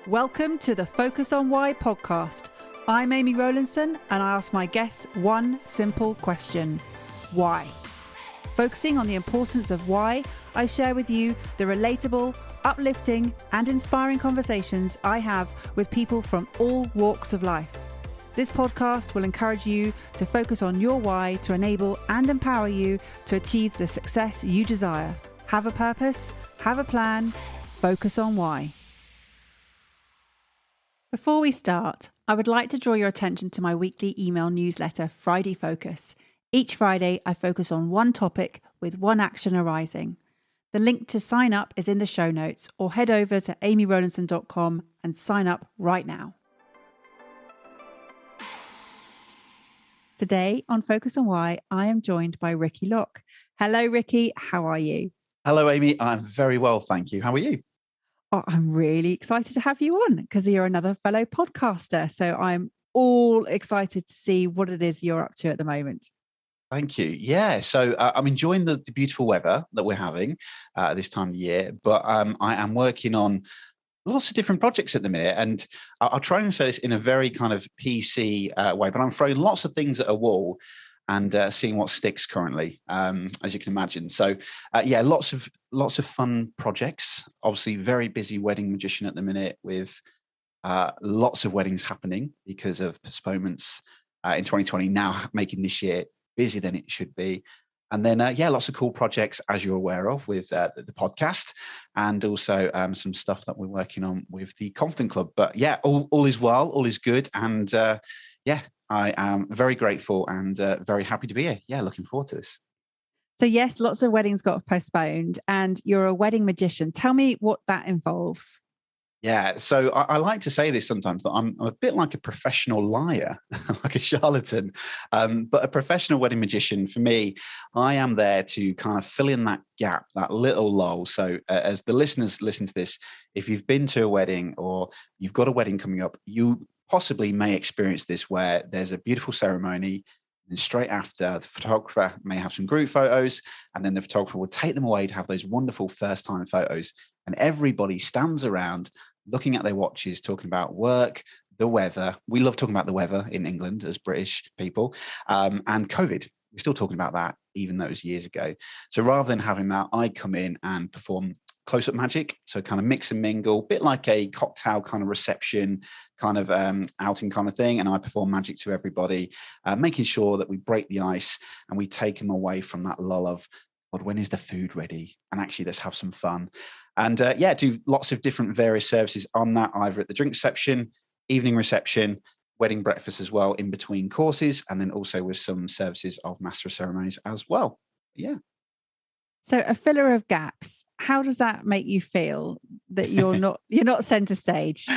Welcome to the Focus on Why podcast. I'm Amy Rowlandson and I ask my guests one simple question. Why? Focusing on the importance of why, I share with you the relatable, uplifting and inspiring conversations I have with people from all walks of life. This podcast will encourage you to focus on your why to enable and empower you to achieve the success you desire. Have a purpose, have a plan, focus on why. Before we start, I would like to draw your attention to my weekly email newsletter, Friday Focus. Each Friday, I focus on one topic with one action arising. The link to sign up is in the show notes, or head over to amyrowlandson.com and sign up right now. Today on Focus on Why, I am joined by Ricky Locke. Hello, Ricky. How are you? Hello, Amy. I'm very well, thank you. How are you? Oh, I'm really excited to have you on because you're another fellow podcaster. So I'm all excited to see what it is you're up to at the moment. Thank you. Yeah, so I'm enjoying the beautiful weather that we're having this time of the year, but I am working on lots of different projects at the minute. And I'll try and say this in a very kind of PC way, but I'm throwing lots of things at a wall and seeing what sticks currently, as you can imagine. So yeah, lots of fun projects. Obviously, very busy wedding magician at the minute with lots of weddings happening because of postponements in 2020, now making this year busier than it should be. And then, yeah, lots of cool projects, as you're aware of, with the podcast, and also some stuff that we're working on with the Confident Club. But yeah, all is well, all is good. And yeah, I am very grateful and very happy to be here. Yeah, looking forward to this. So yes, lots of weddings got postponed and you're a wedding magician. Tell me what that involves. Yeah, so I like to say this sometimes, that I'm a bit like a professional liar, like a charlatan, but a professional wedding magician. For me, I am there to kind of fill in that gap, that little lull. So as the listeners listen to this, if you've been to a wedding or you've got a wedding coming up, you possibly may experience this where there's a beautiful ceremony. And straight after, the photographer may have some group photos, and then the photographer will take them away to have those wonderful first-time photos. And everybody stands around looking at their watches, talking about work, the weather. We love talking about the weather in England as British people, and COVID. We're still talking about that, even though it was years ago. So rather than having that, I come in and perform close-up magic. So kind of mix and mingle, a bit like a cocktail kind of reception, kind of outing kind of thing. And I perform magic to everybody, making sure that we break the ice and we take them away from that lull of, God, when is the food ready? And actually, let's have some fun. And yeah, do lots of different various services on that, either at the drink reception, evening reception, wedding breakfast as well, in between courses, and then also with some services of master of ceremonies as well. Yeah. So a filler of gaps, how does that make you feel that you're not center stage?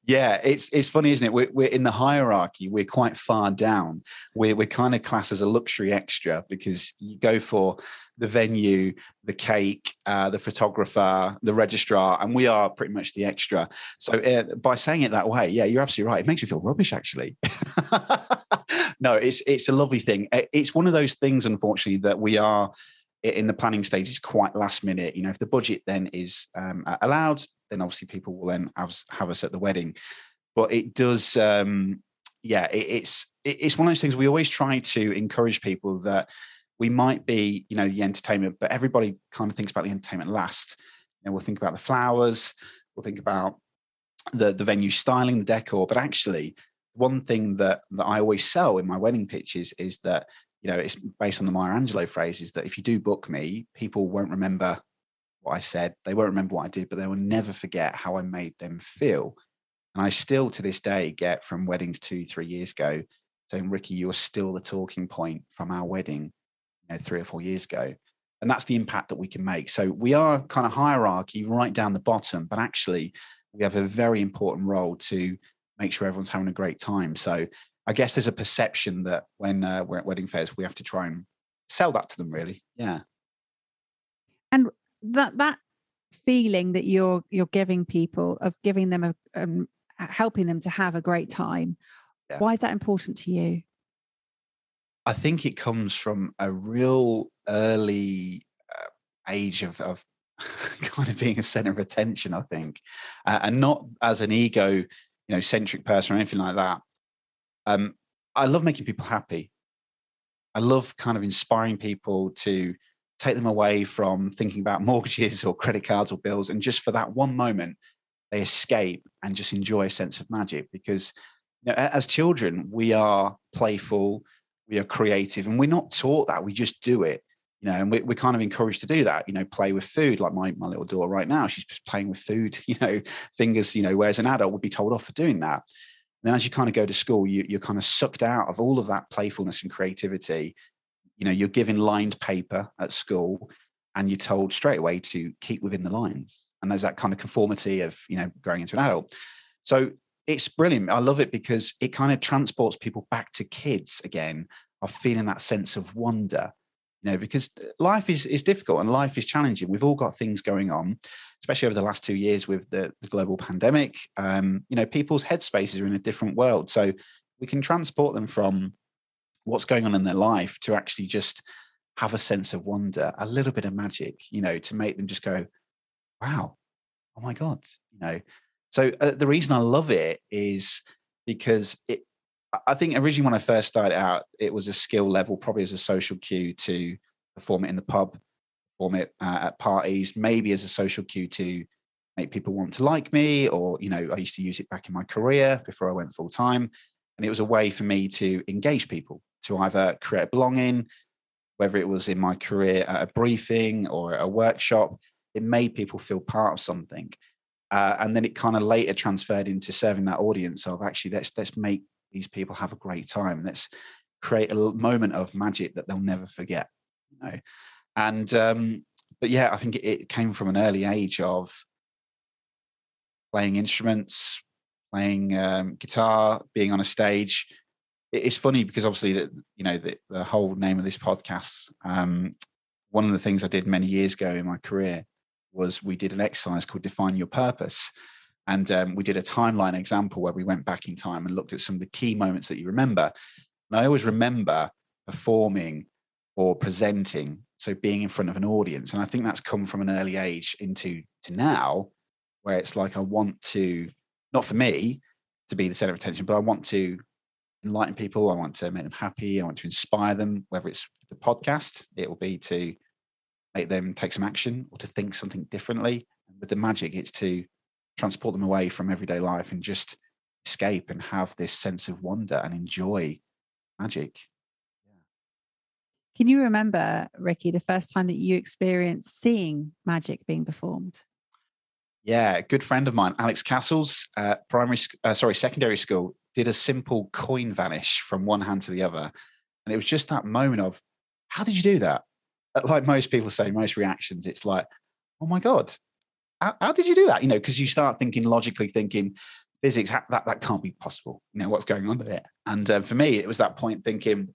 Yeah, it's funny, isn't it? We're in the hierarchy. We're quite far down. We're kind of classed as a luxury extra because you go for the venue, the cake, the photographer, the registrar, and we are pretty much the extra. So by saying it that way, yeah, you're absolutely right. It makes you feel rubbish, actually. No, it's a lovely thing. It's one of those things, unfortunately, that we are in the planning stage is quite last minute. You know, if the budget then is allowed, then obviously people will then have us at the wedding. But it does, yeah, it's one of those things we always try to encourage people that we might be, you know, the entertainment, but everybody kind of thinks about the entertainment last. You know, we'll think about the flowers, we'll think about the venue styling, the decor. But actually, one thing that I always sell in my wedding pitches is that, you know, it's based on the Maya Angelou phrase, is that if you do book me, people won't remember what I said. They won't remember what I did, but they will never forget how I made them feel. And I still, to this day, get from weddings 2-3 years ago saying, Ricky, you are still the talking point from our wedding, you know, 3 or 4 years ago. And that's the impact that we can make. So we are kind of hierarchy right down the bottom, but actually we have a very important role to make sure everyone's having a great time. So I guess there's a perception that when we're at wedding fairs, we have to try and sell that to them, really. Yeah. And that feeling that you're giving people, of giving them helping them to have a great time. Yeah. Why is that important to you? I think it comes from a real early age of kind of being a center of attention, I think, and not as an ego, centric person or anything like that. I love making people happy. I love kind of inspiring people to take them away from thinking about mortgages or credit cards or bills, and just for that one moment, they escape and just enjoy a sense of magic. Because as children, we are playful, we are creative, and we're not taught that. We just do it. And we're kind of encouraged to do that, play with food. Like my little daughter right now, she's just playing with food, fingers, whereas an adult would be told off for doing that. And then as you kind of go to school, you're kind of sucked out of all of that playfulness and creativity. You're given lined paper at school and you're told straight away to keep within the lines. And there's that kind of conformity of, growing into an adult. So it's brilliant. I love it because it kind of transports people back to kids again, of feeling that sense of wonder. Because life is difficult and life is challenging. We've all got things going on, especially over the last 2 years with the global pandemic. People's headspaces are in a different world. So we can transport them from what's going on in their life to actually just have a sense of wonder, a little bit of magic, to make them just go, wow, oh my God, So the reason I love it is because I think originally when I first started out, it was a skill level, probably as a social cue to perform it in the pub, perform it at parties, maybe as a social cue to make people want to like me, or, I used to use it back in my career before I went full time. And it was a way for me to engage people, to either create belonging, whether it was in my career at a briefing or a workshop. It made people feel part of something. And then it kind of later transferred into serving that audience of actually, let's make these people have a great time. Let's create a moment of magic that they'll never forget. And but yeah, I think it came from an early age of playing instruments, playing guitar, being on a stage. It's funny because obviously the whole name of this podcast, one of the things I did many years ago in my career was we did an exercise called Define Your Purpose. And we did a timeline example where we went back in time and looked at some of the key moments that you remember. And I always remember performing or presenting, so being in front of an audience. And I think that's come from an early age to now, where it's like I want to, not for me to be the center of attention, but I want to enlighten people. I want to make them happy. I want to inspire them, whether it's the podcast, it will be to make them take some action or to think something differently. And with the magic, it's to transport them away from everyday life and just escape and have this sense of wonder and enjoy magic. Can you remember, Ricky, the first time that you experienced seeing magic being performed? Yeah, a good friend of mine, Alex Castles, secondary school, did a simple coin vanish from one hand to the other. And it was just that moment of, how did you do that? Like most people say, most reactions, it's like, oh my God, how did you do that? Because you start logically thinking physics, that can't be possible. What's going on there? And for me, it was that point thinking,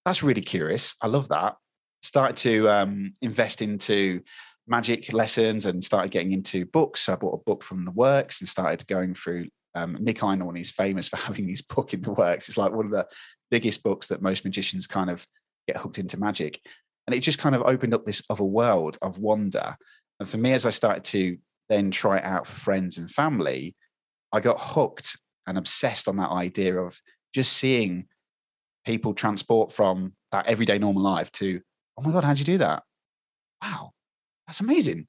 that's really curious. I love that. Started to invest into magic lessons and started getting into books. So I bought a book from the works and started going through Nick Einhorn is famous for having his book in the works. It's like one of the biggest books that most magicians kind of get hooked into magic. And it just kind of opened up this other world of wonder. And for me, as I started to then try it out for friends and family, I got hooked and obsessed on that idea of just seeing people transport from that everyday normal life to, oh my God, how'd you do that? Wow, that's amazing.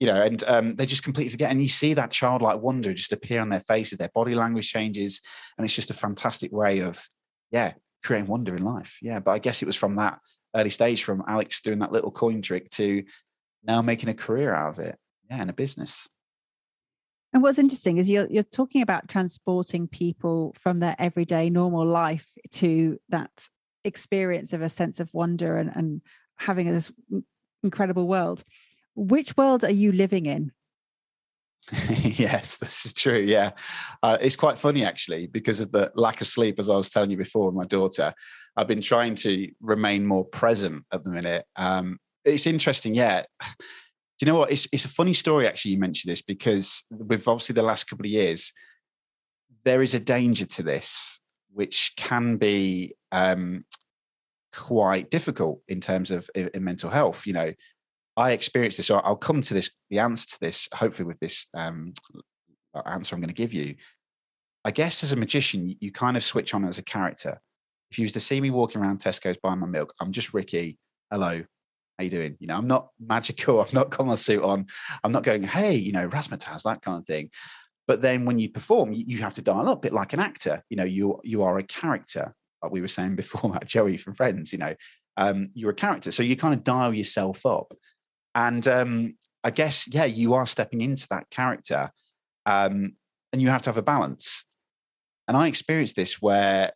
And they just completely forget. And you see that childlike wonder just appear on their faces, their body language changes. And it's just a fantastic way of, creating wonder in life. Yeah, but I guess it was from that early stage, from Alex doing that little coin trick to now making a career out of it. Yeah, in a business. And what's interesting is you're talking about transporting people from their everyday normal life to that experience of a sense of wonder and having this incredible world. Which world are you living in? Yes, this is true. Yeah. It's quite funny, actually, because of the lack of sleep, as I was telling you before, with my daughter. I've been trying to remain more present at the minute. It's interesting. Yeah. Do you know what? It's a funny story, actually, you mentioned this, because with obviously the last couple of years, there is a danger to this, which can be quite difficult in terms of in mental health. I experienced this. So I'll come to this, the answer to this, hopefully with this answer I'm going to give you. I guess as a magician, you kind of switch on as a character. If you was to see me walking around Tesco's buying my milk, I'm just Ricky. Hello, how you doing? You know, I'm not magical. I've not got my suit on. I'm not going, hey, you know, razzmatazz, that kind of thing. But then when you perform, you have to dial up a bit like an actor. You know, you are a character, like we were saying before about Joey from Friends. You know, you're a character, so you kind of dial yourself up. And I guess, yeah, you are stepping into that character, and you have to have a balance. And I experienced this where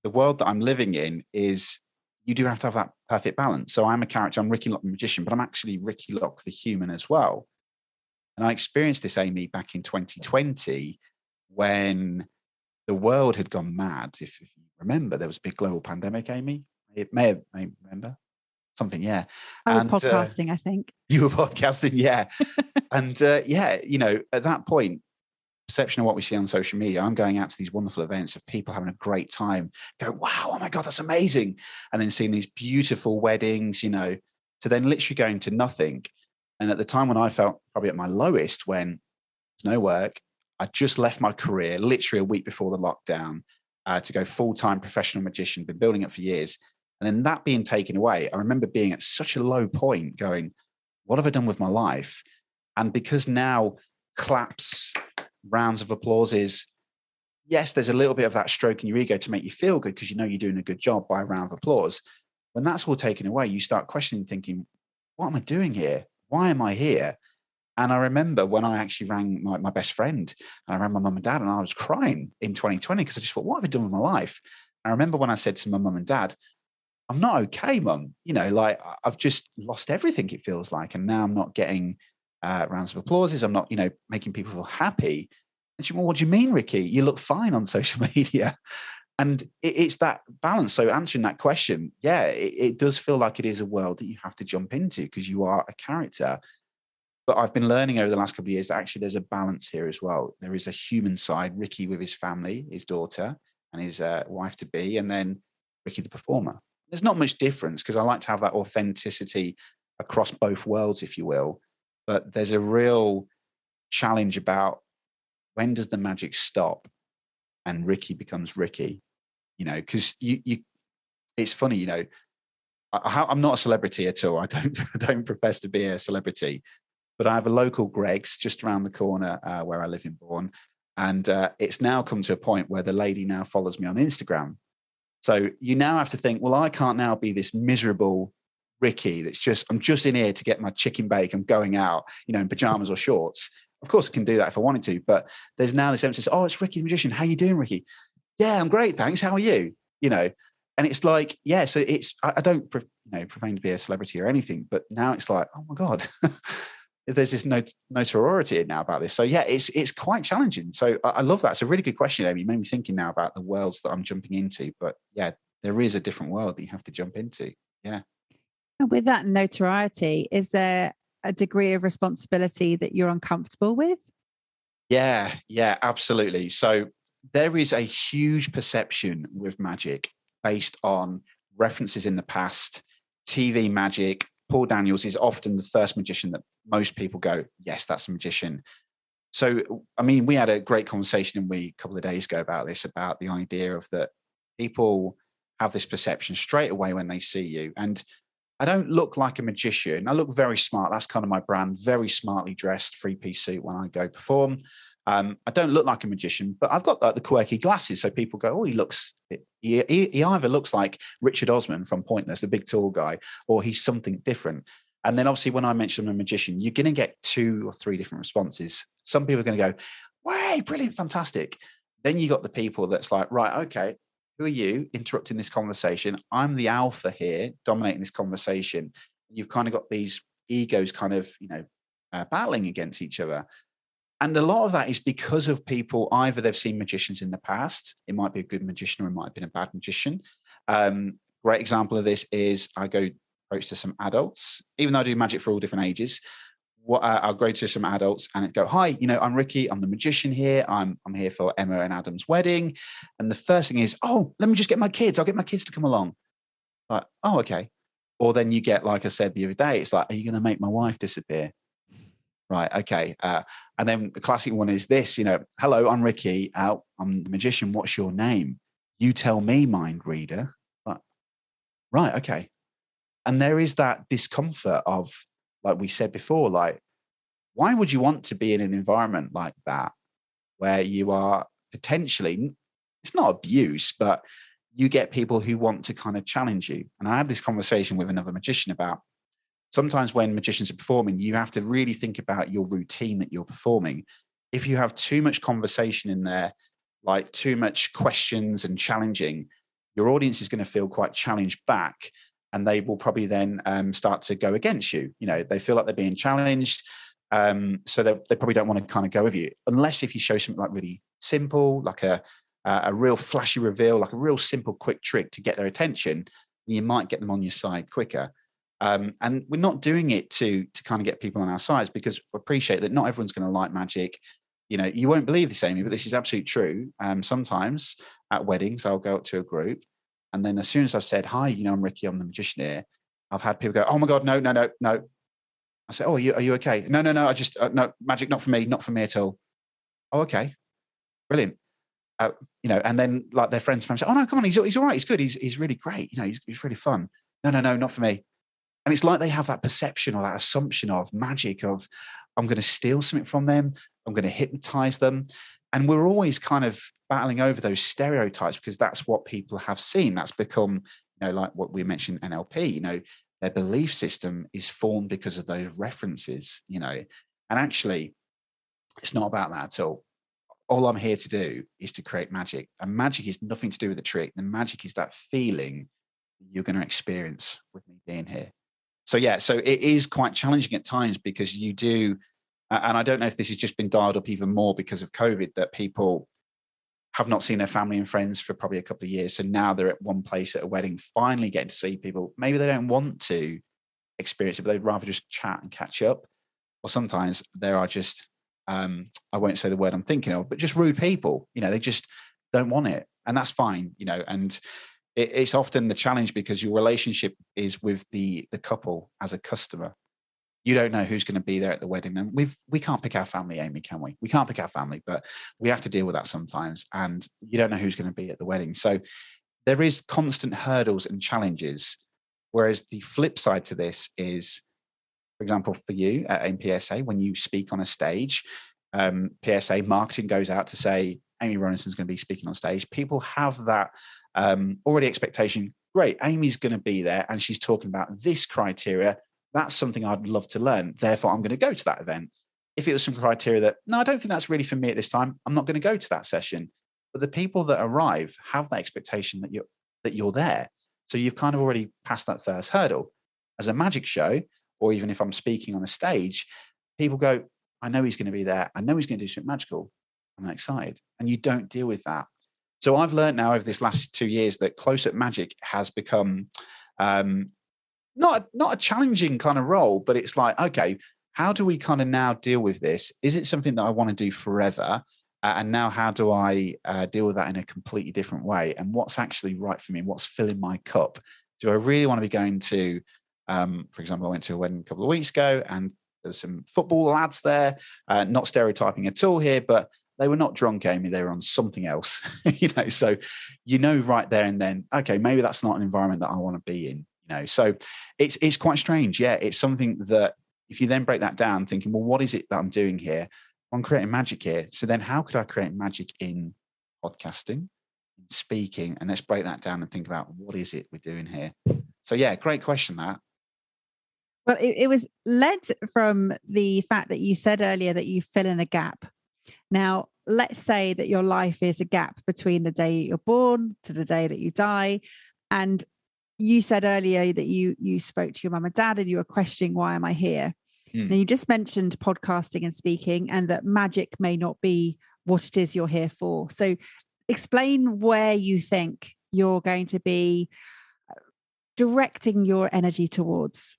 the world that I'm living in is you do have to have that perfect balance. So I'm a character, I'm Ricky Locke the magician, but I'm actually Ricky Locke the human as well. And I experienced this, Amy, back in 2020 when the world had gone mad. If you remember, there was a big global pandemic, Amy. It may remember something, yeah. I was podcasting, I think. You were podcasting, yeah. And yeah, you know, at that point, perception of what we see on social media, I'm going out to these wonderful events of people having a great time, go, wow, oh my God, that's amazing. And then seeing these beautiful weddings, you know, to then literally going to nothing. And at the time when I felt probably at my lowest, when there's no work, I just left my career literally a week before the lockdown to go full-time professional magician, been building it for years. And then that being taken away, I remember being at such a low point going, what have I done with my life? And because now claps, rounds of applause is, yes, there's a little bit of that stroke in your ego to make you feel good because you know you're doing a good job by a round of applause. When that's all taken away, you start questioning, thinking, what am I doing here? Why am I here? And I remember when I actually rang my best friend and I rang my mum and dad and I was crying in 2020 because I just thought, what have I done with my life? And I remember when I said to my mum and dad, I'm not okay, mum. You know, like I've just lost everything, it feels like. And now I'm not getting rounds of applauses. I'm not, you know, making people feel happy. And she went, well, what do you mean, Ricky? You look fine on social media. And it's that balance. So answering that question, yeah, it does feel like it is a world that you have to jump into because you are a character. But I've been learning over the last couple of years that actually there's a balance here as well. There is a human side, Ricky with his family, his daughter and his wife to be, and then Ricky the performer. There's not much difference because I like to have that authenticity across both worlds, if you will. But there's a real challenge about when does the magic stop and Ricky becomes Ricky, you know, because you it's funny, you know, I'm not a celebrity at all. I don't profess to be a celebrity, but I have a local Greg's just around the corner where I live in Bourne. And it's now come to a point where the lady now follows me on Instagram. So you now have to think, well, I can't now be this miserable Ricky that's just, I'm just in here to get my chicken bake. I'm going out, you know, in pajamas or shorts. Of course I can do that if I wanted to, but there's now this emphasis, oh, it's Ricky the magician. How you doing, Ricky? Yeah, I'm great, thanks. How are you? You know, and it's like, yeah, so it's, I don't, proclaim to be a celebrity or anything, but now it's like, oh my God, there's this notoriety now about this. So yeah, it's quite challenging. So I love that. It's a really good question, Amy. You made me thinking now about the worlds that I'm jumping into, but yeah, there is a different world that you have to jump into. Yeah. And with that notoriety, is there a degree of responsibility that you're uncomfortable with? Yeah, absolutely. So there is a huge perception with magic based on references in the past, TV magic. Paul Daniels is often the first magician that most people go, yes, that's a magician. So, I mean, we had a great conversation a couple of days ago about this, about the idea of that people have this perception straight away when they see you. And I don't look like a magician. I look very smart. That's kind of my brand, very smartly dressed, three-piece suit when I go perform. I don't look like a magician, but I've got the quirky glasses. So people go, oh, he either looks like Richard Osman from Pointless, the big tall guy, or he's something different. And then obviously when I mention I'm a magician, you're going to get 2 or 3 different responses. Some people are going to go, way, brilliant, fantastic. Then you got the people that's like, right, okay, who are you interrupting this conversation? I'm the alpha here, dominating this conversation. You've kind of got these egos kind of, battling against each other. And a lot of that is because of people, either they've seen magicians in the past. It might be a good magician or it might have been a bad magician. Great example of this is I go approach to some adults, even though I do magic for all different ages. I'll go to some adults and go, hi, I'm Ricky. I'm the magician here. I'm here for Emma and Adam's wedding. And the first thing is, oh, let me just get my kids. I'll get my kids to come along. Like, oh, okay. Or then you get, like I said the other day, it's like, are you going to make my wife disappear? Right. Okay. And then the classic one is this, hello, I'm Ricky. I'm the magician. What's your name? You tell me, mind reader. Like, right. Okay. And there is that discomfort of, like we said before, like, why would you want to be in an environment like that where you are potentially, it's not abuse, but you get people who want to kind of challenge you. And I had this conversation with another magician about sometimes when magicians are performing, you have to really think about your routine that you're performing. If you have too much conversation in there, like too much questions and challenging, your audience is going to feel quite challenged back, and they will probably then start to go against you. They feel like they're being challenged. So they probably don't want to kind of go with you, unless if you show something like really simple, like a real flashy reveal, like a real simple, quick trick to get their attention, you might get them on your side quicker. And we're not doing it to kind of get people on our sides, because we appreciate that not everyone's going to like magic. You won't believe this, Amy, but this is absolutely true. Sometimes at weddings, I'll go up to a group, and then as soon as I've said, hi, I'm Ricky, I'm the magician here, I've had people go, oh my God, no. I say, oh, are you okay? No, I just, no, magic, not for me at all. Oh, okay, brilliant. And then like their friends say, oh no, come on, he's all right, he's good, he's really great, he's really fun. No, not for me. And it's like they have that perception or that assumption of magic, of I'm going to steal something from them, I'm going to hypnotize them. And we're always kind of battling over those stereotypes, because that's what people have seen. That's become, like what we mentioned, NLP, their belief system is formed because of those references, and actually it's not about that at all. All I'm here to do is to create magic. And magic is nothing to do with the trick. The magic is that feeling you're going to experience with me being here. So it is quite challenging at times, because you do, and I don't know if this has just been dialed up even more because of COVID, that people have not seen their family and friends for probably a couple of years. So now they're at one place at a wedding, finally getting to see people. Maybe they don't want to experience it, but they'd rather just chat and catch up. Or sometimes there are just, I won't say the word I'm thinking of, but just rude people. They just don't want it, and that's fine. And it's often the challenge, because your relationship is with the couple as a customer. You don't know who's going to be there at the wedding, and we can't pick our family, Amy, can we? We can't pick our family, but we have to deal with that sometimes. And you don't know who's going to be at the wedding, so there is constant hurdles and challenges. Whereas the flip side to this is, for example, for you in PSA, when you speak on a stage, PSA marketing goes out to say Amy Rowlinson's going to be speaking on stage. People have that already expectation. Great, Amy's going to be there and she's talking about this criteria. That's something I'd love to learn. Therefore, I'm going to go to that event. If it was some criteria that, no, I don't think that's really for me at this time, I'm not going to go to that session. But the people that arrive have that expectation that you're there. So you've kind of already passed that first hurdle. As a magic show, or even if I'm speaking on a stage, people go, I know he's going to be there. I know he's going to do something magical. I'm excited. And you don't deal with that. So I've learned now over this last 2 years that close-up magic has become not a challenging kind of role, but it's like, okay, how do we kind of now deal with this? Is it something that I want to do forever? And now how do I deal with that in a completely different way? And what's actually right for me? What's filling my cup? Do I really want to be going to, for example, I went to a wedding a couple of weeks ago and there was some football lads there, not stereotyping at all here, but they were not drunk, Amy. They were on something else, so right there and then, okay, maybe that's not an environment that I want to be in, so it's quite strange. Yeah. It's something that if you then break that down thinking, well, what is it that I'm doing here? I'm creating magic here. So then how could I create magic in podcasting, in speaking? And let's break that down and think about what is it we're doing here? So yeah, great question that. Well, it was led from the fact that you said earlier that you fill in a gap. Now, let's say that your life is a gap between the day you're born to the day that you die. And you said earlier that you spoke to your mum and dad and you were questioning, why am I here? Now, you just mentioned podcasting and speaking, and that magic may not be what it is you're here for. So explain where you think you're going to be directing your energy towards.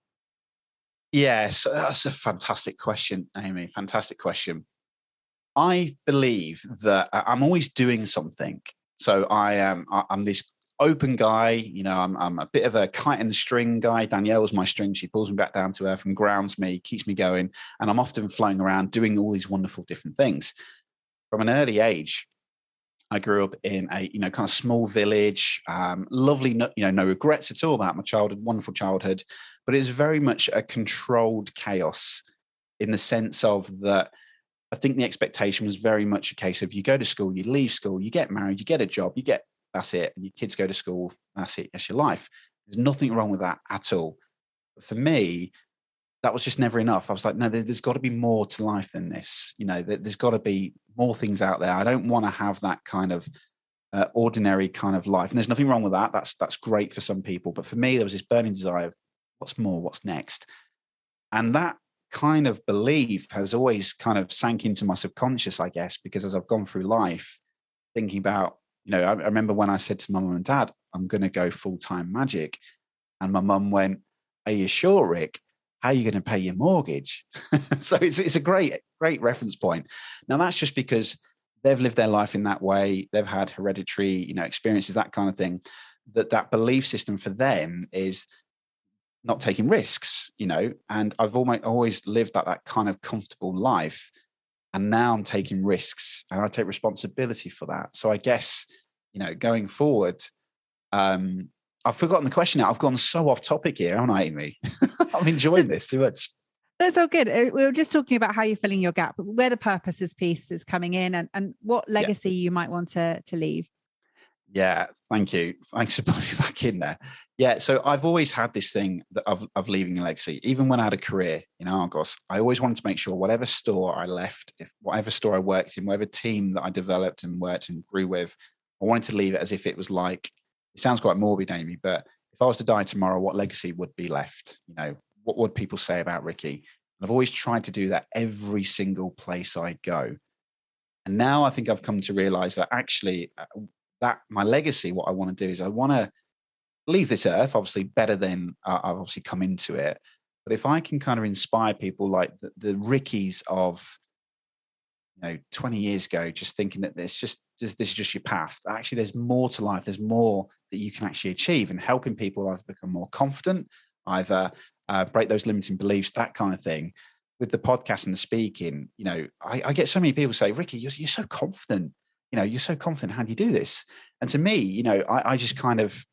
Yes, that's a fantastic question, Amy. Fantastic question. I believe that I'm always doing something. So I'm this open guy. I'm a bit of a kite in the string guy. Danielle's my string. She pulls me back down to earth and grounds me, keeps me going. And I'm often floating around doing all these wonderful different things. From an early age, I grew up in a, kind of small village, lovely, no regrets at all about my childhood, wonderful childhood, but it's very much a controlled chaos in the sense of that. I think the expectation was very much a case of you go to school, you leave school, you get married, you get a job, that's it. And your kids go to school, that's it, that's your life. There's nothing wrong with that at all. But for me, that was just never enough. I was like, no, there's got to be more to life than this. There's got to be more things out there. I don't want to have that kind of ordinary kind of life. And there's nothing wrong with that. That's great for some people. But for me, there was this burning desire of what's more, what's next. And that kind of belief has always kind of sank into my subconscious, I guess, because as I've gone through life, thinking about, I remember when I said to my mum and dad, I'm going to go full-time magic. And my mum went, are you sure, Rick? How are you going to pay your mortgage? So it's a great reference point. Now, that's just because they've lived their life in that way. They've had hereditary, experiences, that kind of thing, that belief system for them is not taking risks, and I've always lived that kind of comfortable life. And now I'm taking risks and I take responsibility for that. So I guess, going forward, I've forgotten the question now. I've gone so off topic here, haven't I, Amy? I'm enjoying this too much. That's all good. We were just talking about how you're filling your gap, where the purposes piece is coming in, and what legacy you might want to leave. Yeah, thank you. Thanks for putting me back in there. Yeah, so I've always had this thing of leaving a legacy. Even when I had a career in Argos, I always wanted to make sure whatever store I left, whatever store I worked in, whatever team that I developed and worked and grew with, I wanted to leave it as if it was like, it sounds quite morbid, Amy, but if I was to die tomorrow, what legacy would be left? What would people say about Ricky? And I've always tried to do that every single place I go. And now I think I've come to realize that actually that my legacy, what I want to do is I want to leave this earth, obviously better than I've obviously come into it. But if I can kind of inspire people like the Rickies of 20 years ago, just thinking that this is just your path. Actually, there's more to life. There's more that you can actually achieve, and helping people either become more confident, either break those limiting beliefs, that kind of thing. With the podcast and the speaking, I get so many people say, Ricky, you're so confident. You're so confident. How do you do this? And to me, I just kind of,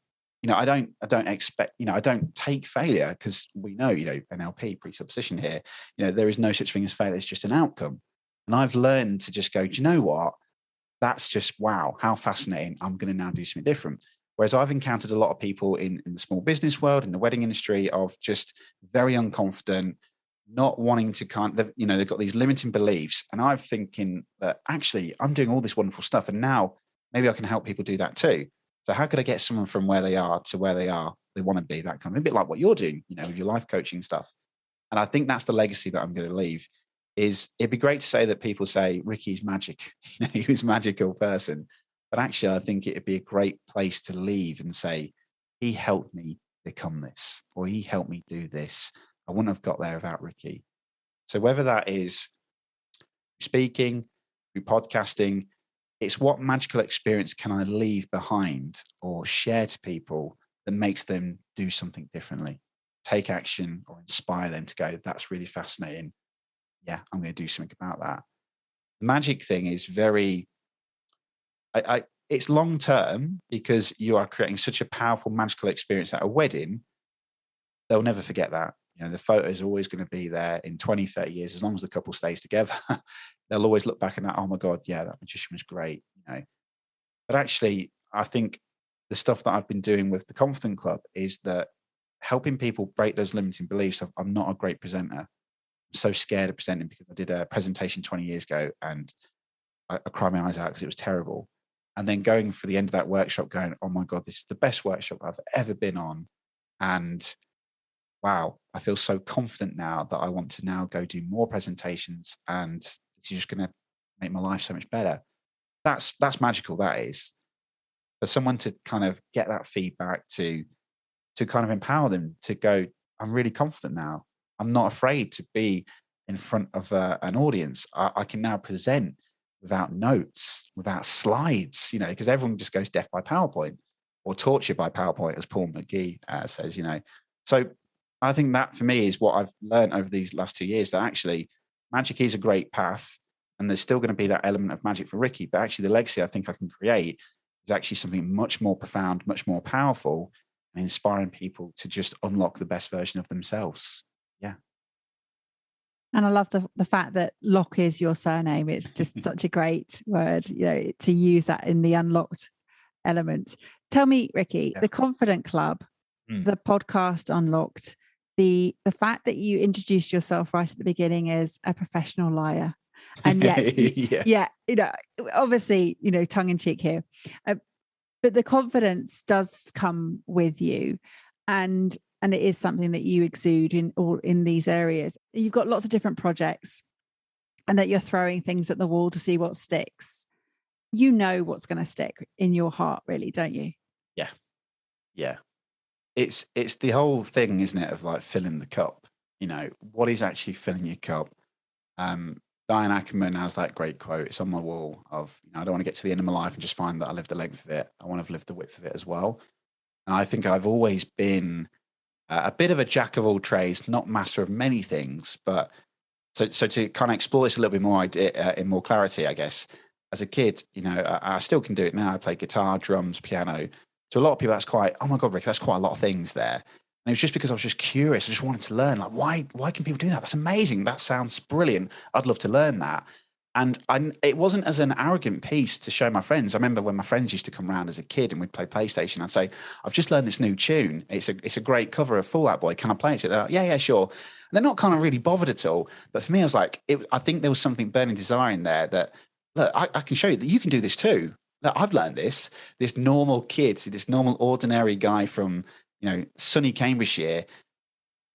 I don't expect, I don't take failure, because we know, NLP, presupposition here, there is no such thing as failure. It's just an outcome. And I've learned to just go, do you know what? That's just, wow, how fascinating. I'm going to now do something different. Whereas I've encountered a lot of people in the small business world, in the wedding industry, of just very unconfident, not wanting to they've got these limiting beliefs. And I'm thinking that actually I'm doing all this wonderful stuff, and now maybe I can help people do that too. So how could I get someone from where they are to where they want to be, that kind of, a bit like what you're doing, with your life coaching stuff. And I think that's the legacy that I'm going to leave. Is it'd be great to say that people say Ricky's magic, he was a magical person. But actually, I think it'd be a great place to leave and say, he helped me become this, or he helped me do this. I wouldn't have got there without Ricky. So whether that is speaking, through podcasting, it's what magical experience can I leave behind or share to people that makes them do something differently, take action, or inspire them to go, that's really fascinating. Yeah, I'm going to do something about that. The magic thing is very, it's long term, because you are creating such a powerful magical experience at a wedding. They'll never forget that. The photos are always going to be there in 20, 30 years, as long as the couple stays together. They'll always look back and that, oh my God, yeah, that magician was great. But actually, I think the stuff that I've been doing with the Confident Club is that helping people break those limiting beliefs of, I'm not a great presenter. So scared of presenting, because I did a presentation 20 years ago and I cried my eyes out because it was terrible. And then going for the end of that workshop going, oh my God, this is the best workshop I've ever been on. And wow, I feel so confident now that I want to now go do more presentations, and it's just going to make my life so much better. That's magical. That is, for someone to kind of get that feedback, to kind of empower them to go, I'm really confident now. I'm not afraid to be in front of an audience. I can now present without notes, without slides, because everyone just goes deaf by PowerPoint. or tortured by PowerPoint, as Paul McGee says, So I think that for me is what I've learned over these last 2 years, that actually magic is a great path, and there's still going to be that element of magic for Ricky, but actually the legacy I think I can create is actually something much more profound, much more powerful, and inspiring people to just unlock the best version of themselves. Yeah. And I love the fact that Locke is your surname. It's just such a great word, to use that in the unlocked element. Tell me, Ricky, the Confident Club, the podcast Unlocked, the fact that you introduced yourself right at the beginning as a professional liar, and yet, yes. obviously, tongue in cheek here, but the confidence does come with you, and it is something that you exude in these areas. You've got lots of different projects, and that you're throwing things at the wall to see what sticks. You know what's going to stick in your heart, really, don't you? Yeah. It's the whole thing, isn't it, of like filling the cup. What is actually filling your cup? Diane Ackerman has that great quote. It's on my wall of, I don't want to get to the end of my life and just find that I lived the length of it. I want to have lived the width of it as well. And I think I've always been a bit of a jack of all trades, not master of many things. But so to kind of explore this a little bit more in more clarity, I guess, as a kid, I still can do it now. I play guitar, drums, piano. To a lot of people, that's quite, oh my God, Rick, that's quite a lot of things there. And it was just because I was just curious. I just wanted to learn, like, why can people do that? That's amazing. That sounds brilliant. I'd love to learn that. And it wasn't as an arrogant piece to show my friends. I remember when my friends used to come around as a kid and we'd play PlayStation, I'd say, I've just learned this new tune. It's a great cover of Fall Out Boy. Can I play it? They're like, yeah, sure. And they're not kind of really bothered at all. But for me, I was like, I think there was something burning desire in there that, look, I can show you that you can do this too. Look, I've learned this normal kid, this normal ordinary guy from, sunny Cambridgeshire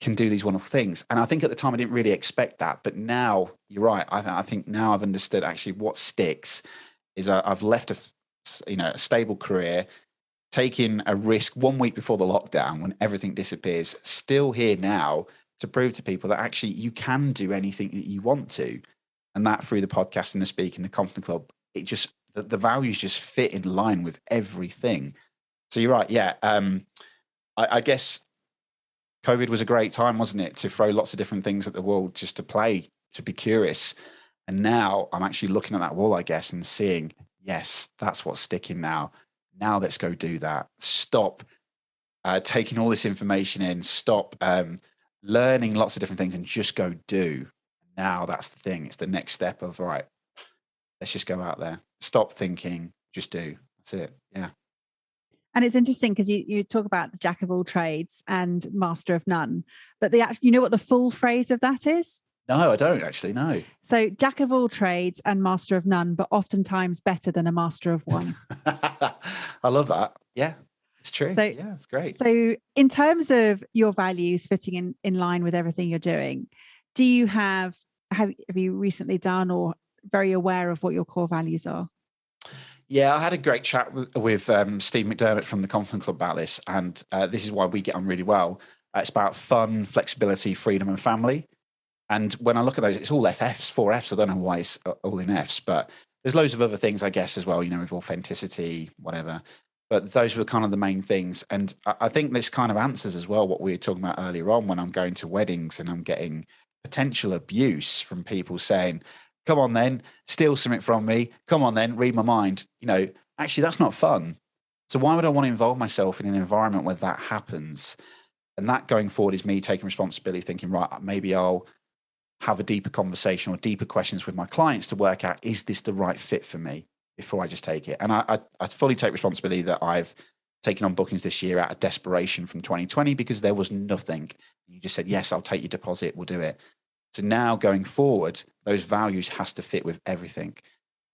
can do these wonderful things. And I think at the time I didn't really expect that, but now you're right. I think now I've understood actually what sticks is I've left a stable career, taking a risk 1 week before the lockdown when everything disappears, still here now to prove to people that actually you can do anything that you want to. And that through the podcast and the speaking, the Confident Club, it just, the values just fit in line with everything. So you're right. Yeah. I guess COVID was a great time, wasn't it? To throw lots of different things at the wall, just to play, to be curious. And now I'm actually looking at that wall, I guess, and seeing, yes, that's what's sticking now. Now let's go do that. Stop taking all this information in. Stop learning lots of different things and just go do. Now that's the thing. It's the next step of, all right, let's just go out there. Stop thinking, just do. That's it. Yeah. And it's interesting because you talk about the jack of all trades and master of none, but you know what the full phrase of that is? No, I don't actually know. So jack of all trades and master of none, but oftentimes better than a master of one. I love that. Yeah, it's true. So, yeah, it's great. So in terms of your values fitting in line with everything you're doing, do you have you recently done or very aware of what your core values are? Yeah, I had a great chat with Steve McDermott from the Confident Club about this, and this is why we get on really well. It's about fun, flexibility, freedom, and family. And when I look at those, it's all FFs, 4 Fs. I don't know why it's all in Fs, but there's loads of other things, I guess, as well, with authenticity, whatever. But those were kind of the main things. And I think this kind of answers as well what we were talking about earlier on when I'm going to weddings and I'm getting potential abuse from people saying, come on then, steal something from me. Come on then, read my mind. Actually, that's not fun. So why would I want to involve myself in an environment where that happens? And that going forward is me taking responsibility, thinking, right, maybe I'll have a deeper conversation or deeper questions with my clients to work out, is this the right fit for me before I just take it? And I fully take responsibility that I've taken on bookings this year out of desperation from 2020 because there was nothing. You just said, yes, I'll take your deposit. We'll do it. So now going forward, those values has to fit with everything.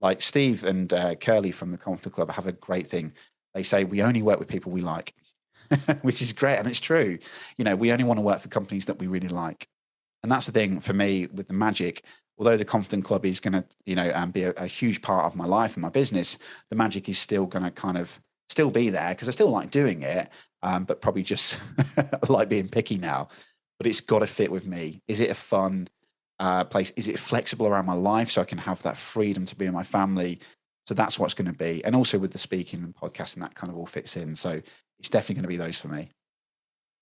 Like Steve and Curly from the Confident Club have a great thing. They say, we only work with people we like, which is great. And it's true. We only want to work for companies that we really like. And that's the thing for me with the magic. Although the Confident Club is going to, be a huge part of my life and my business, the magic is still going to kind of still be there because I still like doing it, but probably just like being picky now. But it's got to fit with me. Is it a fun place? Is it flexible around my life so I can have that freedom to be with my family, So that's what's going to be. And also with the speaking and podcasting, that kind of all fits in. So it's definitely going to be those for me.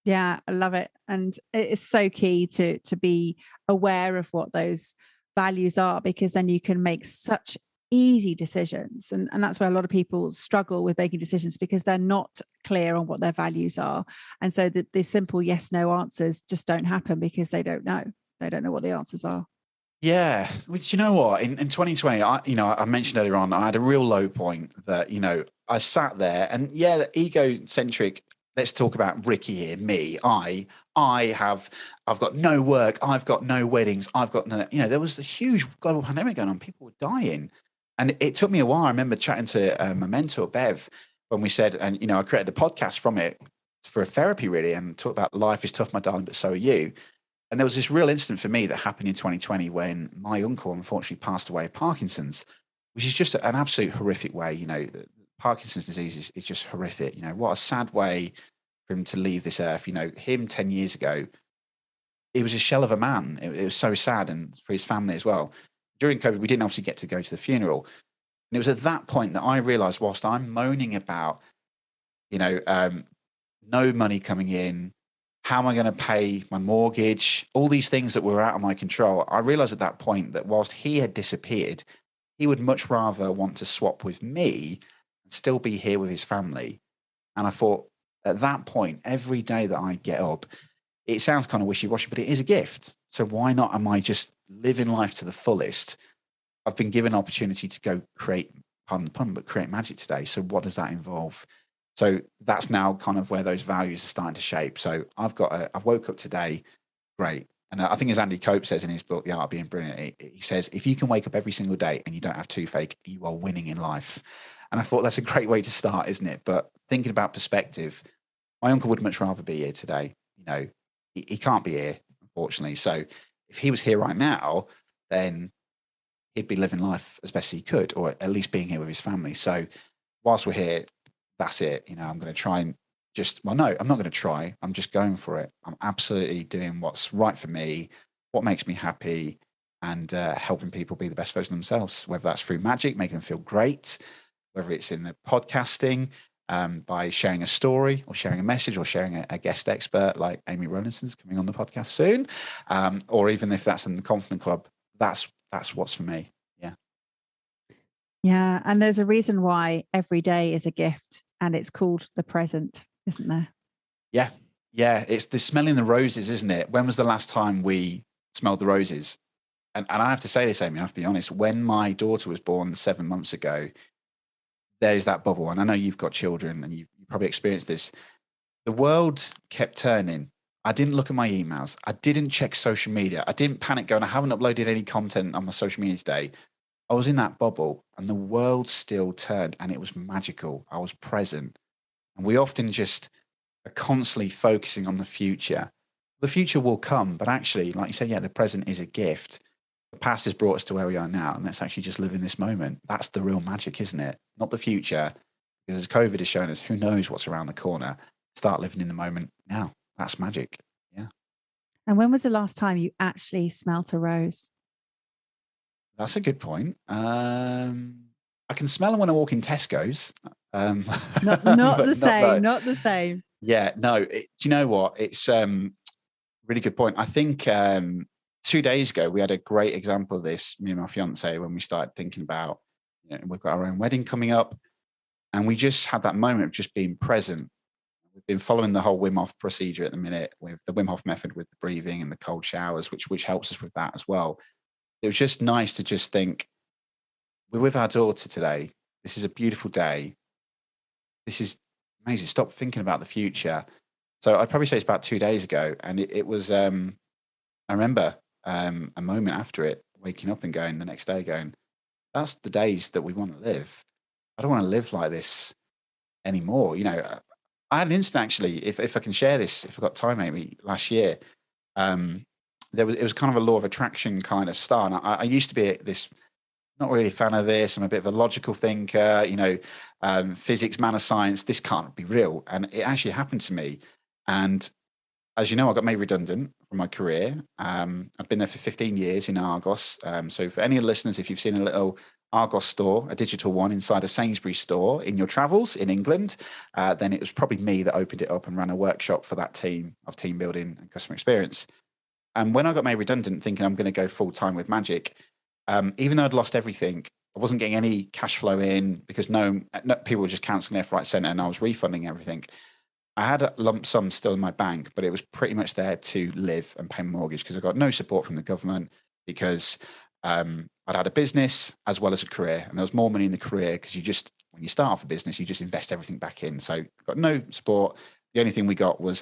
Yeah, I love it. And it's so key to be aware of what those values are, because then you can make such easy decisions. And that's where a lot of people struggle with making decisions, because they're not clear on what their values are. And so the simple yes, no answers just don't happen because they don't know. They don't know what the answers are. Yeah, which, you know what, in 2020, I mentioned earlier on, I had a real low point that, I sat there and the egocentric, let's talk about Ricky here, me, I've got no work, I've got no weddings, I've got no, there was a huge global pandemic going on, people were dying. And it took me a while. I remember chatting to my mentor, Bev, when we said, and, I created a podcast from it for a therapy really, and talk about life is tough, my darling, but so are you. And there was this real incident for me that happened in 2020 when my uncle unfortunately passed away of Parkinson's, which is just an absolute horrific way. Parkinson's disease is just horrific. What a sad way for him to leave this earth. Him 10 years ago, he was a shell of a man. It was so sad, and for his family as well. During COVID, we didn't obviously get to go to the funeral. And it was at that point that I realized, whilst I'm moaning about, no money coming in, how am I going to pay my mortgage? All these things that were out of my control. I realized at that point that whilst he had disappeared, he would much rather want to swap with me and still be here with his family. And I thought at that point, every day that I get up, it sounds kind of wishy-washy, but it is a gift. So why not am I just living life to the fullest? I've been given an opportunity to go create, pardon the pun, but create magic today. So what does that involve? So that's now kind of where those values are starting to shape. So I've woke up today, great. And I think as Andy Cope says in his book, The Art of Being Brilliant, he says, if you can wake up every single day and you don't have toothache, you are winning in life. And I thought that's a great way to start, isn't it? But thinking about perspective, my uncle would much rather be here today. He can't be here, unfortunately. So if he was here right now, then he'd be living life as best he could, or at least being here with his family. So whilst we're here, that's it. I'm going to try and I'm not going to try. I'm just going for it. I'm absolutely doing what's right for me, what makes me happy, and helping people be the best version of themselves, whether that's through magic, making them feel great, whether it's in the podcasting, by sharing a story or sharing a message or sharing a guest expert like Amy Rowlandson's coming on the podcast soon, or even if that's in the Confident Club, that's what's for me. Yeah. And there's a reason why every day is a gift, and it's called the present, isn't there? Yeah. It's the smelling the roses, isn't it? When was the last time we smelled the roses? And I have to say this, Amy, I have to be honest, when my daughter was born 7 months ago, there's that bubble. And I know you've got children and you probably experienced this. The world kept turning. I didn't look at my emails. I didn't check social media. I didn't panic going, I haven't uploaded any content on my social media today. I was in that bubble and the world still turned, and it was magical. I was present. And we often just are constantly focusing on the future. The future will come, but actually, like you said, the present is a gift. The past has brought us to where we are now, and let's actually just live in this moment. That's the real magic, isn't it? Not the future. Because as COVID has shown us, who knows what's around the corner? Start living in the moment now. That's magic. Yeah. And when was the last time you actually smelt a rose? That's a good point. I can smell them when I walk in Tesco's. Not the same. Not the same. Yeah, no. Do you know what? It's really good point. I think 2 days ago we had a great example of this. Me and my fiance, when we started thinking about, we've got our own wedding coming up, and we just had that moment of just being present. We've been following the whole Wim Hof procedure at the minute, with the Wim Hof method, with the breathing and the cold showers, which helps us with that as well. It was just nice to just think, we're with our daughter today. This is a beautiful day. This is amazing. Stop thinking about the future. So I'd probably say it's about 2 days ago. And it was, I remember a moment after it, waking up and going the next day going, that's the days that we want to live. I don't want to live like this anymore. I had an instant, actually, if I can share this, if I've got time, maybe last year, it was kind of a law of attraction kind of style. And I used to be this, not really a fan of this. I'm a bit of a logical thinker, physics, man of science. This can't be real. And it actually happened to me. And as you know, I got made redundant from my career. I've been there for 15 years in Argos. So for any listeners, if you've seen a little Argos store, a digital one inside a Sainsbury's store in your travels in England, then it was probably me that opened it up and ran a workshop for that team of team building and customer experience. And when I got made redundant, thinking I'm going to go full time with Magic, even though I'd lost everything, I wasn't getting any cash flow in because no people were just cancelling left, right, centre, and I was refunding everything. I had a lump sum still in my bank, but it was pretty much there to live and pay my mortgage because I got no support from the government because I'd had a business as well as a career, and there was more money in the career because when you start off a business, you just invest everything back in. So got no support. The only thing we got was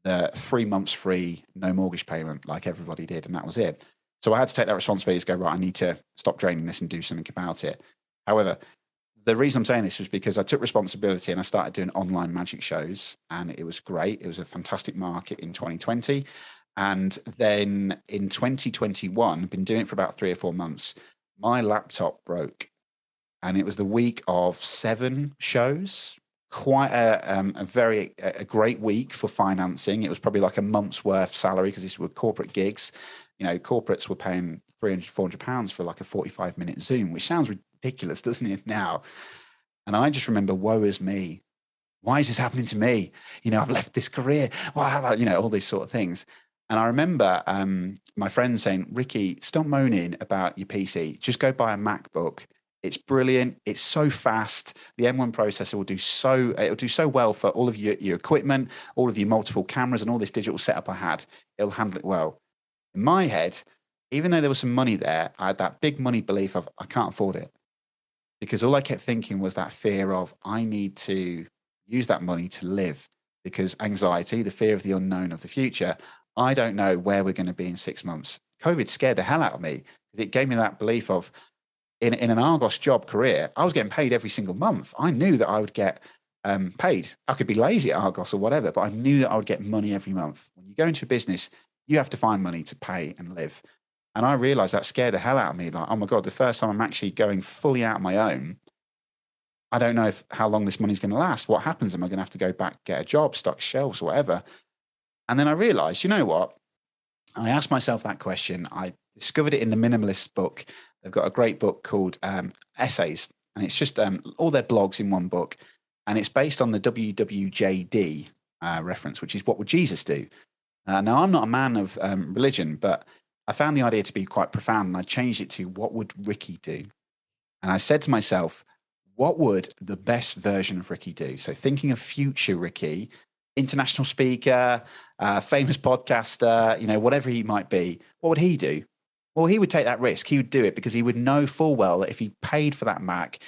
the 3 months free, no mortgage payment, like everybody did, and that was it. So I had to take that responsibility to go, right, I need to stop draining this and do something about it. However, the reason I'm saying this was because I took responsibility and I started doing online magic shows, and it was great. It was a fantastic market in 2020. And then in 2021, I've been doing it for about 3 or 4 months. My laptop broke, and it was the week of 7 shows. Quite a great week for financing. It was probably like a month's worth salary because these were corporate gigs. Corporates were paying £300-400 for like a 45-minute Zoom, which sounds ridiculous, doesn't it now? And I just remember, woe is me. Why is this happening to me? I've left this career. Well, how about, all these sort of things. And I remember my friend saying, Ricky, stop moaning about your PC. Just go buy a MacBook. It's brilliant. It's so fast. The M1 processor will do so well for all of your equipment, all of your multiple cameras and all this digital setup I had. It'll handle it well. In my head, even though there was some money there, I had that big money belief of I can't afford it. Because all I kept thinking was that fear of I need to use that money to live, because anxiety, the fear of the unknown of the future, I don't know where we're going to be in 6 months. COVID scared the hell out of me because it gave me that belief of in an Argos job career, I was getting paid every single month. I knew that I would get paid. I could be lazy at Argos or whatever, but I knew that I would get money every month. When you go into a business, you have to find money to pay and live. And I realized that scared the hell out of me. Like, oh my God, the first time I'm actually going fully out on my own, I don't know how long this money's going to last. What happens? Am I going to have to go back, get a job, stock shelves, or whatever? And then I realized, you know what? I asked myself that question. I discovered it in the Minimalist book. They've got a great book called Essays, and it's just all their blogs in one book. And it's based on the WWJD reference, which is what would Jesus do? Now, I'm not a man of religion, but I found the idea to be quite profound, and I changed it to what would Ricky do? And I said to myself, what would the best version of Ricky do? So thinking of future Ricky, international speaker, famous podcaster, whatever he might be, what would he do? Well, he would take that risk. He would do it because he would know full well that if he paid for that Mac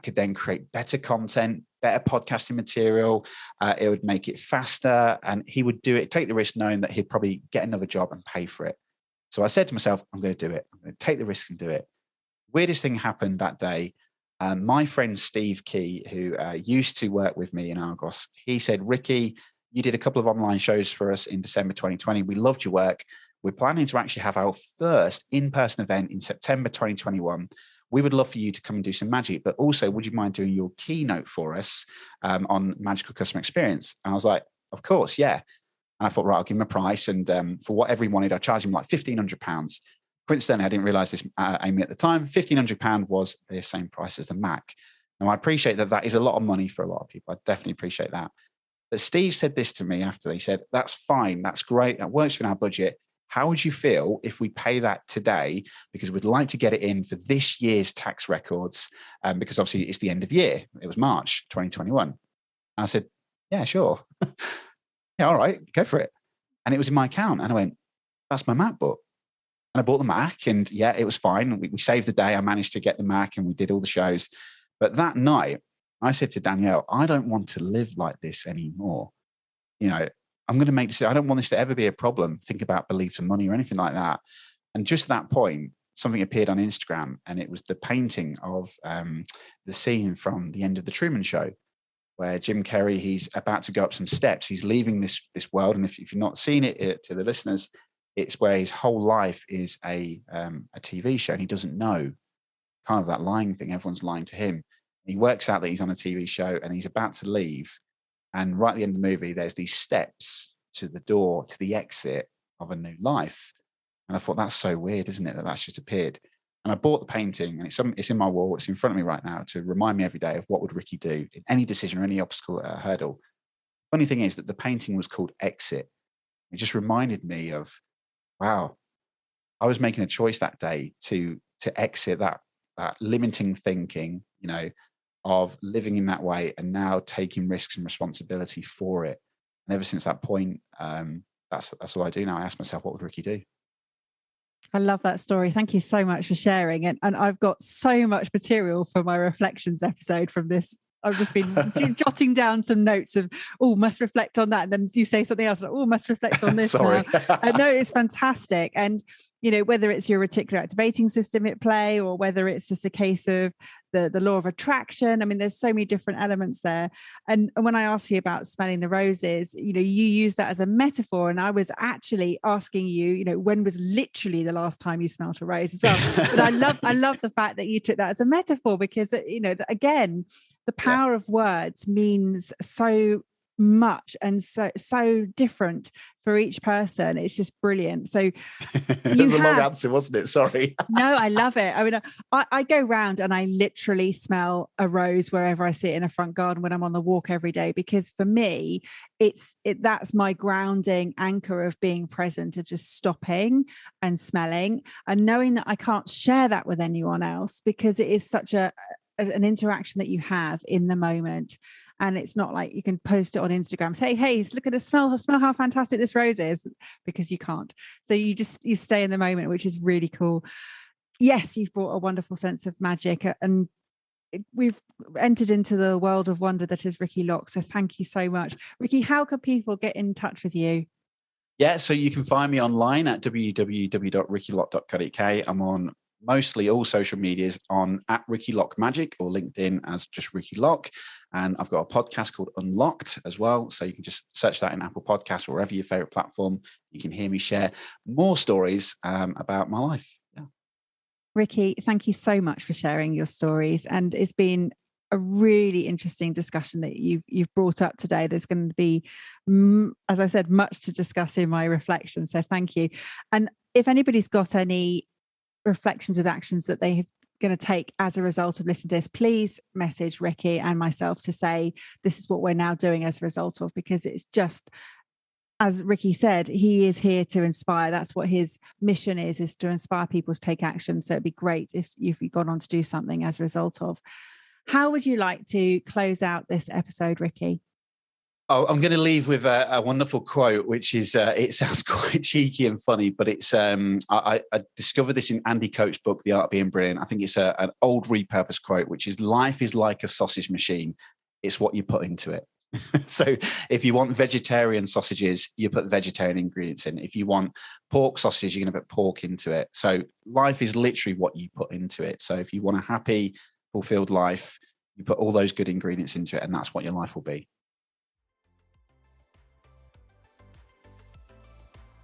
could then create better content, better podcasting material. It would make it faster, and he would do it, take the risk knowing that he'd probably get another job and pay for it. So I said to myself, I'm going to do it. I'm going to take the risk and do it. Weirdest thing happened that day. My friend Steve Key, who used to work with me in Argos, he said, Ricky, you did a couple of online shows for us in December 2020. We loved your work. We're planning to actually have our first in-person event in September 2021. We would love for you to come and do some magic, but also, would you mind doing your keynote for us on magical customer experience? And I was like, of course, yeah. And I thought, right, I'll give him a price. And for whatever he wanted, I charged him like £1,500. Coincidentally, I didn't realize this, Amy, at the time. £1,500 was the same price as the Mac. Now, I appreciate that is a lot of money for a lot of people. I definitely appreciate that. But Steve said this to me after. He said, that's fine. That's great. That works for our budget. How would you feel if we pay that today? Because we'd like to get it in for this year's tax records, because obviously it's the end of year. It was March 2021. And I said, yeah, sure. Yeah, all right, go for it. And it was in my account. And I went, that's my MacBook. And I bought the Mac, and yeah, it was fine. We saved the day. I managed to get the Mac, and we did all the shows. But that night, I said to Danielle, I don't want to live like this anymore. I'm going to make this. I don't want this to ever be a problem. Think about beliefs and money or anything like that. And just at that point, something appeared on Instagram, and it was the painting of the scene from the end of the Truman Show, where Jim Carrey, he's about to go up some steps. He's leaving this world. And if you've not seen it, to the listeners, it's where his whole life is a TV show, and he doesn't know, kind of that lying thing. Everyone's lying to him. He works out that he's on a TV show, and he's about to leave. And right at the end of the movie, there's these steps to the door, to the exit of a new life. And I thought, that's so weird, isn't it? That's just appeared. And I bought the painting, and it's in my wall. It's in front of me right now to remind me every day of what would Ricky do in any decision or any obstacle hurdle. Funny thing is that the painting was called Exit. It just reminded me of, wow, I was making a choice that day to exit that limiting thinking, of living in that way, and now taking risks and responsibility for it. And ever since that point, that's all I do now. I ask myself, what would Ricky do? I love that story. Thank you so much for sharing. And I've got so much material for my reflections episode from this. I've just been jotting down some notes of, must reflect on that. And then you say something else, must reflect on this. Sorry. No, it's fantastic. And, whether it's your reticular activating system at play, or whether it's just a case of the law of attraction. I mean, there's so many different elements there. And when I asked you about smelling the roses, you use that as a metaphor. And I was actually asking you, when was literally the last time you smelled a rose as well? But I love the fact that you took that as a metaphor, because, again, the power of words means so much and so different for each person. It's just brilliant. So it was a long answer, wasn't it? Sorry. No, I love it. I mean, I go round and I literally smell a rose wherever I see it in a front garden when I'm on the walk every day, because for me, that's my grounding anchor of being present, of just stopping and smelling and knowing that I can't share that with anyone else, because it is such an interaction that you have in the moment. And it's not like you can post it on Instagram, say, hey, look at the smell how fantastic this rose is, because you can't. So you stay in the moment, which is really cool. Yes, you've brought a wonderful sense of magic, and we've entered into the world of wonder that is Ricky Locke. So thank you so much. Ricky, how can people get in touch with you? Yeah, so you can find me online at www.rickylocke.co.uk. I'm on mostly all social medias on @RickyLockeMagic, or LinkedIn as just Ricky Locke. And I've got a podcast called Unlocked as well. So you can just search that in Apple Podcasts or wherever your favorite platform. You can hear me share more stories about my life. Yeah. Ricky, thank you so much for sharing your stories. And it's been a really interesting discussion that you've brought up today. There's going to be, as I said, much to discuss in my reflections. So thank you. And if anybody's got any reflections with actions that they have going to take as a result of listening to this, please message Ricky and myself to say, this is what we're now doing as a result of, because it's just, as Ricky said, he is here to inspire. That's what his mission is to inspire people to take action. So it'd be great if you've gone on to do something as a result of. How would you like to close out this episode, Ricky? Oh, I'm going to leave with a wonderful quote, which is, it sounds quite cheeky and funny, but it's, I discovered this in Andy Coach's book, The Art of Being Brilliant. I think it's an old repurposed quote, which is, life is like a sausage machine. It's what you put into it. So if you want vegetarian sausages, you put vegetarian ingredients in. If you want pork sausages, you're going to put pork into it. So life is literally what you put into it. So if you want a happy, fulfilled life, you put all those good ingredients into it, and that's what your life will be.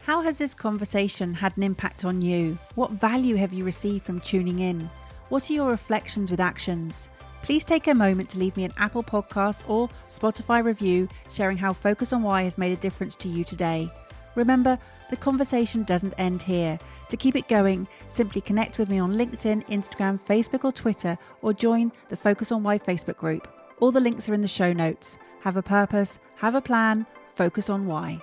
How has this conversation had an impact on you? What value have you received from tuning in? What are your reflections with actions? Please take a moment to leave me an Apple Podcast or Spotify review sharing how Focus on Why has made a difference to you today. Remember, the conversation doesn't end here. To keep it going, simply connect with me on LinkedIn, Instagram, Facebook or Twitter, or join the Focus on Why Facebook group. All the links are in the show notes. Have a purpose, have a plan, focus on why.